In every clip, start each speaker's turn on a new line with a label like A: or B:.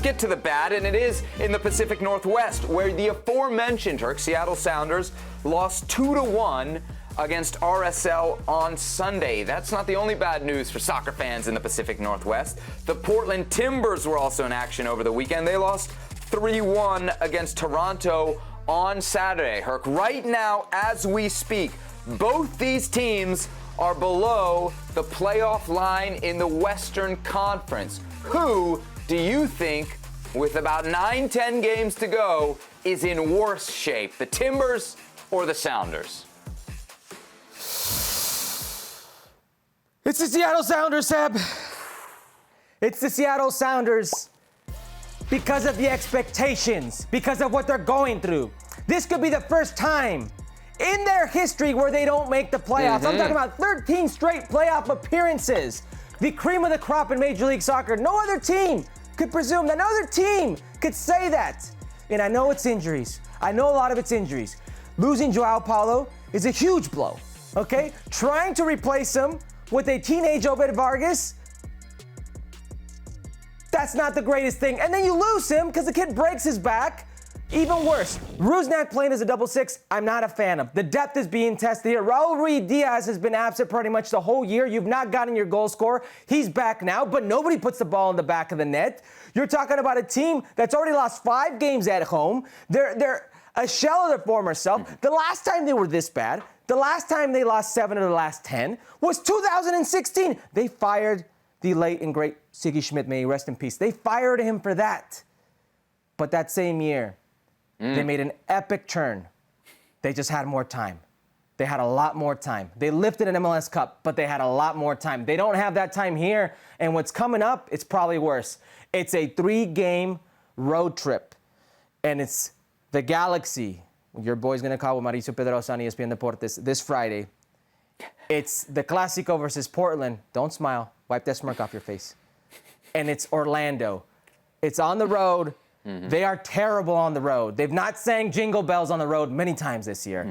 A: let's get to the bad, and it is in the Pacific Northwest, where the aforementioned Seattle Sounders lost 2-1 against RSL on Sunday. That's not the only bad news for soccer fans in the Pacific Northwest. The Portland Timbers were also in action over the weekend. They lost 3-1 against Toronto on Saturday. Herc, right now, as we speak, both these teams are below the playoff line in the Western Conference. Who do you think, with about 9-10 games to go, is in worse shape, the Timbers or the Sounders?
B: It's the Seattle Sounders, Seb. It's the Seattle Sounders because of the expectations, because of what they're going through. This could be the first time in their history where they don't make the playoffs. I'm talking about 13 straight playoff appearances. The cream of the crop in Major League Soccer. No other team could presume that. No other team could say that. And I know it's injuries. I know a lot of it's injuries. Losing Joao Paulo is a huge blow, okay? Trying to replace him with a teenage Obed Vargas, that's not the greatest thing. And then you lose him because the kid breaks his back. Even worse, Rusnak playing as a double six, I'm not a fan of. The depth is being tested here. Raul Ruiz-Diaz has been absent pretty much the whole year. You've not gotten your goal scorer. He's back now, but nobody puts the ball in the back of the net. You're talking about a team that's already lost 5 games at home. They're a shell of their former self. The last time they were this bad, the last time they lost 7 of the last 10 was 2016. They fired the late and great Sigi Schmidt, may he rest in peace. They fired him for that. But that same year, they made an epic turn. They just had more time. They had a lot more time. They lifted an MLS Cup, but they had a lot more time. They don't have that time here, and what's coming up, it's probably worse. It's a 3-game road trip, and it's the Galaxy. Your boy's going to call with Mauricio Pedrosa on ESPN Deportes this Friday. It's the Clásico versus Portland. Don't smile. Wipe that smirk off your face. And it's Orlando. It's on the road. They are terrible on the road. They've not sang Jingle Bells on the road many times this year.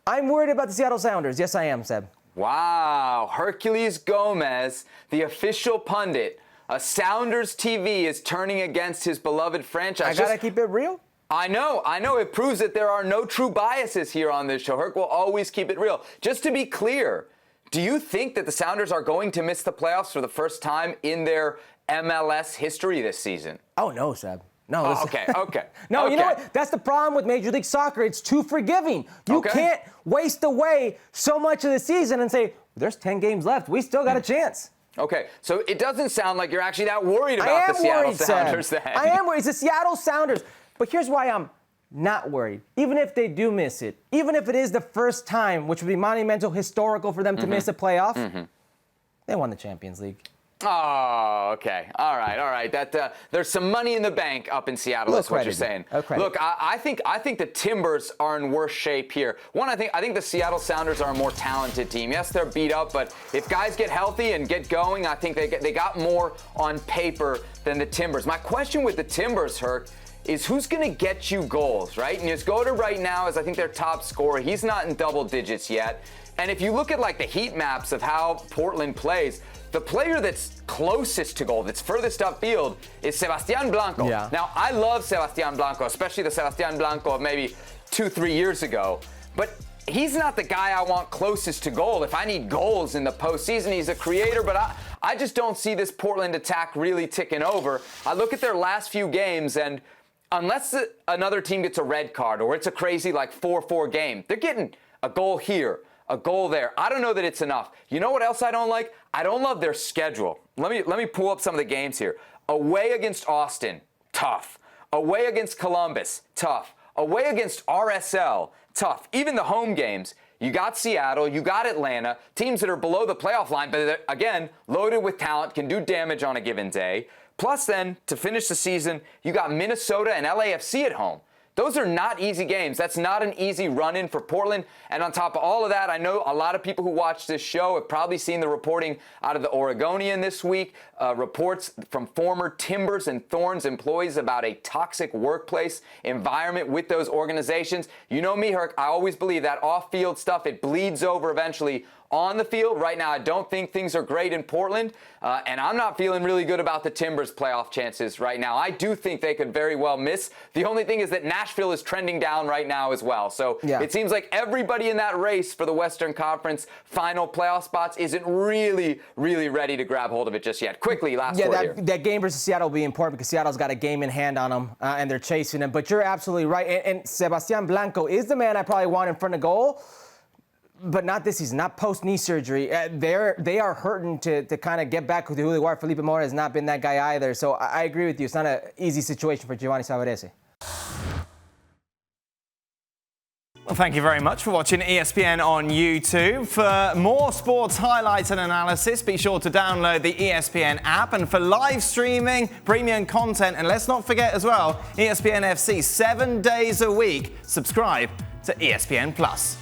B: I'm worried about the Seattle Sounders. Yes, I am, Seb.
A: Wow. Herculez Gomez, the official pundit, a Sounders TV, is turning against his beloved franchise.
B: I got to keep it real.
A: I know. It proves that there are no true biases here on this show. Herc will always keep it real. Just to be clear, do you think that the Sounders are going to miss the playoffs for the first time in their MLS history this season?
B: Oh, no, Seb. No.
A: Oh, okay.
B: No, you know what? That's the problem with Major League Soccer. It's too forgiving. You can't waste away so much of the season and say, there's 10 games left. We still got a chance.
A: Okay, so it doesn't sound like you're actually that worried about the Seattle Sounders then.
B: I am worried. It's the Seattle Sounders. But here's why I'm not worried. Even if they do miss it, even if it is the first time, which would be monumental, historical for them to miss a playoff, they won the Champions League.
A: Oh, okay. All right. That there's some money in the bank up in Seattle. That's what you're saying. Look, I think the Timbers are in worse shape here. One, I think the Seattle Sounders are a more talented team. Yes, they're beat up, but if guys get healthy and get going, I think they got more on paper than the Timbers. My question with the Timbers, Herc, is who's going to get you goals, right? And Nisgoda right now is, I think, their top scorer. He's not in double digits yet. And if you look at like the heat maps of how Portland plays, the player that's closest to goal, that's furthest upfield, is Sebastian Blanco.
B: Yeah.
A: Now, I love Sebastian Blanco, especially the Sebastian Blanco of maybe 2-3 years ago. But he's not the guy I want closest to goal. If I need goals in the postseason, he's a creator, but I just don't see this Portland attack really ticking over. I look at their last few games, and unless another team gets a red card or it's a crazy like 4-4 game, they're getting a goal here, a goal there. I don't know that it's enough. You know what else I don't like? I don't love their schedule. Let me pull up some of the games here. Away against Austin, tough. Away against Columbus, tough. Away against RSL, tough. Even the home games, you got Seattle, you got Atlanta, teams that are below the playoff line, but again, loaded with talent, can do damage on a given day. Plus then, to finish the season, you got Minnesota and LAFC at home. Those are not easy games. That's not an easy run-in for Portland. And on top of all of that, I know a lot of people who watch this show have probably seen the reporting out of the Oregonian this week, reports from former Timbers and Thorns employees about a toxic workplace environment with those organizations. You know me, Herc, I always believe that off-field stuff, it bleeds over eventually on the field. Right now, I don't think things are great in Portland, and I'm not feeling really good about the Timbers' playoff chances right now. I do think they could very well miss. The only thing is that Nashville is trending down right now as well. So it seems like everybody in that race for the Western Conference final playoff spots isn't really, really ready to grab hold of it just yet. Quickly, last word here.
B: That game versus Seattle will be important because Seattle's got a game in hand on them, and they're chasing him. But you're absolutely right. And Sebastian Blanco is the man I probably want in front of goal. But not this season, not post-knee surgery. They are hurting to kind of get back to who they were. Felipe Mora has not been that guy either. So I agree with you. It's not an easy situation for Giovanni Savarese.
C: Well, thank you very much for watching ESPN on YouTube. For more sports highlights and analysis, be sure to download the ESPN app. And for live streaming, premium content, and let's not forget as well, ESPN FC 7 days a week. Subscribe to ESPN Plus.